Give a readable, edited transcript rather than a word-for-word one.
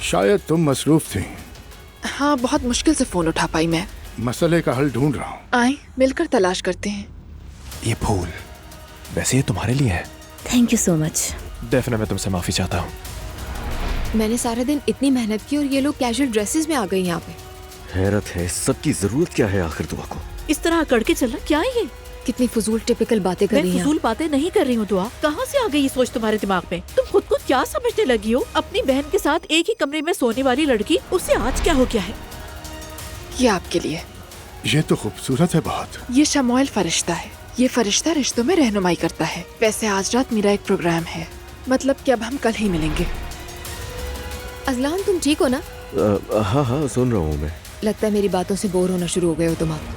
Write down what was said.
शायद तुम मसरूफ थी। हाँ, बहुत मुश्किल से फोन उठा पाई मैं। मसले का हल ढूंढ रहा हूँ। आए मिलकर तलाश करते हैं। ये फूल वैसे ये तुम्हारे लिए है। Thank you so much. Definitely मैं तुमसे माफी चाहता हूँ। मैंने सारा दिन इतनी मेहनत की और ये लोग कैजुअल ड्रेसेस में आ गए यहाँ पे। हैरत है, सबकी जरूरत क्या है आखिर दुआ को? इस तरह अकड़ के चलना क्या है ये? कितनी फजूल टिपिकल बातें कर मैं रही हैं। फजूल बातें नहीं कर रही हूँ दुआ। कहाँ से आ गई ये सोच तुम्हारे दिमाग में? तुम खुद को क्या समझने लगी हो? अपनी बहन के साथ एक ही कमरे में सोने वाली लड़की, उससे आज क्या हो गया है? ये आपके लिए। ये तो खूबसूरत है बहुत। ये शमोइल फरिश्ता है। ये फरिश्ता रिश्तों में रहनुमाई करता है। वैसे आज रात मेरा एक प्रोग्राम है, मतलब कि अब हम कल ही मिलेंगे। अजलान तुम ठीक हो ना? हाँ हाँ सुन रहा हूँ मैं। लगता है मेरी बातों से बोर होना शुरू हो गए हो तुम अब।